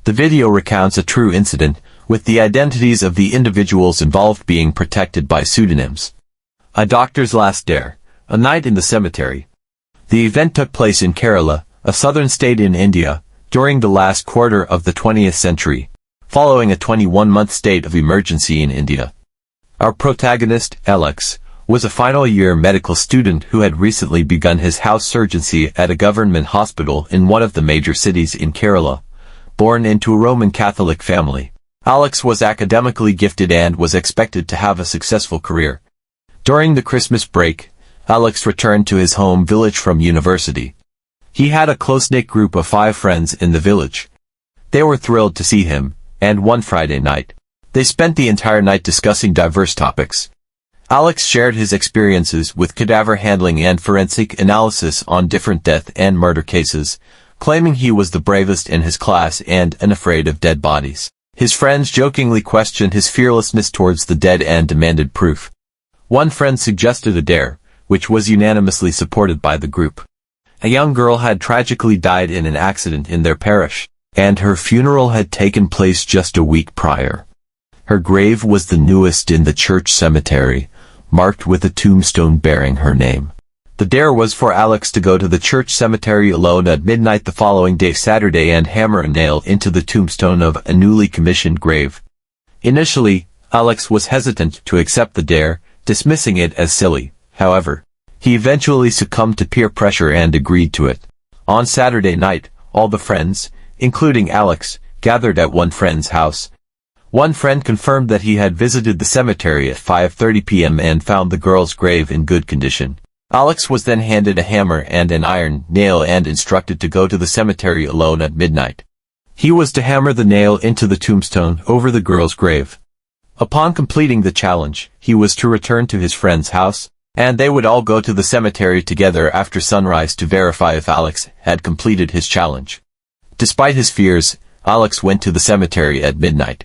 The video recounts a true incident, with the identities of the individuals involved being protected by pseudonyms. A doctor's last dare, a night in the cemetery. The event took place in Kerala, a southern state in India, during the last quarter of the 20th century, following a 21-month state of emergency in India. Our protagonist, Alex, was a final-year medical student who had recently begun his house surgency at a government hospital in one of the major cities in Kerala. Born into a Roman Catholic family, Alex was academically gifted and was expected to have a successful career. During the Christmas break, Alex returned to his home village from university. He had a close-knit group of 5 friends in the village. They were thrilled to see him, and one Friday night, they spent the entire night discussing diverse topics. Alex shared his experiences with cadaver handling and forensic analysis on different death and murder cases, claiming he was the bravest in his class and unafraid of dead bodies. His friends jokingly questioned his fearlessness towards the dead and demanded proof. One friend suggested a dare, which was unanimously supported by the group. A young girl had tragically died in an accident in their parish, and her funeral had taken place just a week prior. Her grave was the newest in the church cemetery, marked with a tombstone bearing her name. The dare was for Alex to go to the church cemetery alone at midnight the following day Saturday and hammer a nail into the tombstone of a newly commissioned grave. Initially, Alex was hesitant to accept the dare, dismissing it as silly. However, he eventually succumbed to peer pressure and agreed to it. On Saturday night, all the friends, including Alex, gathered at one friend's house. One friend confirmed that he had visited the cemetery at 5:30 p.m. and found the girl's grave in good condition. Alex was then handed a hammer and an iron nail and instructed to go to the cemetery alone at midnight. He was to hammer the nail into the tombstone over the girl's grave. Upon completing the challenge, he was to return to his friend's house, and they would all go to the cemetery together after sunrise to verify if Alex had completed his challenge. Despite his fears, Alex went to the cemetery at midnight.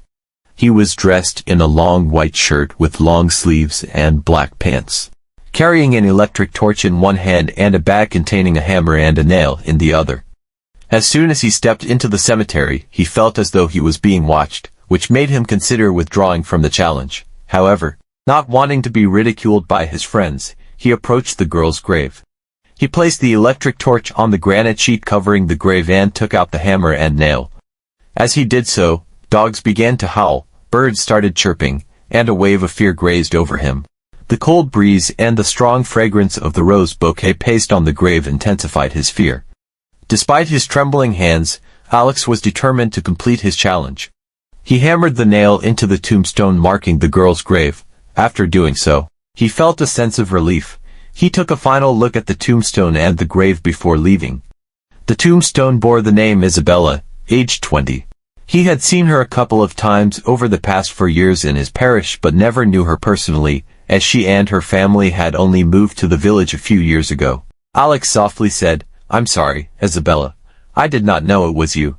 He was dressed in a long white shirt with long sleeves and black pants, carrying an electric torch in one hand and a bag containing a hammer and a nail in the other. As soon as he stepped into the cemetery, he felt as though he was being watched, which made him consider withdrawing from the challenge. However, not wanting to be ridiculed by his friends, he approached the girl's grave. He placed the electric torch on the granite sheet covering the grave and took out the hammer and nail. As he did so, dogs began to howl, birds started chirping, and a wave of fear grazed over him. The cold breeze and the strong fragrance of the rose bouquet paste on the grave intensified his fear. Despite his trembling hands, Alex was determined to complete his challenge. He hammered the nail into the tombstone marking the girl's grave. After doing so, he felt a sense of relief. He took a final look at the tombstone and the grave before leaving. The tombstone bore the name Isabella, aged 20. He had seen her a couple of times over the past 4 years in his parish but never knew her personally, as she and her family had only moved to the village a few years ago. Alex softly said, "I'm sorry, Isabella. I did not know it was you.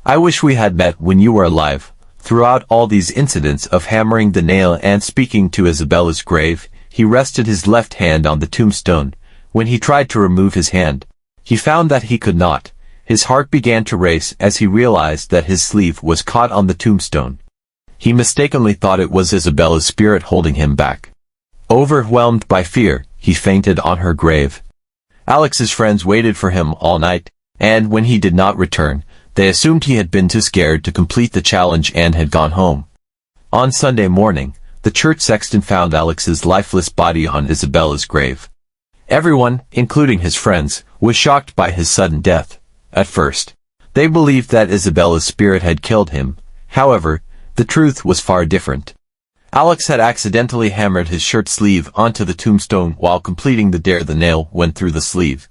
I wish we had met when you were alive." Throughout all these incidents of hammering the nail and speaking to Isabella's grave, he rested his left hand on the tombstone. When he tried to remove his hand, he found that he could not. His heart began to race as he realized that his sleeve was caught on the tombstone. He mistakenly thought it was Isabella's spirit holding him back. Overwhelmed by fear, he fainted on her grave. Alex's friends waited for him all night, and when he did not return, they assumed he had been too scared to complete the challenge and had gone home. On Sunday morning, the church sexton found Alex's lifeless body on Isabella's grave. Everyone, including his friends, was shocked by his sudden death. At first, they believed that Isabella's spirit had killed him. However, the truth was far different. Alex had accidentally hammered his shirt sleeve onto the tombstone while completing the dare. The nail went through the sleeve.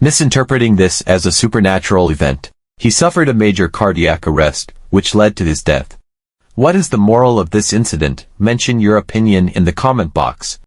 Misinterpreting this as a supernatural event, he suffered a major cardiac arrest, which led to his death. What is the moral of this incident? Mention your opinion in the comment box.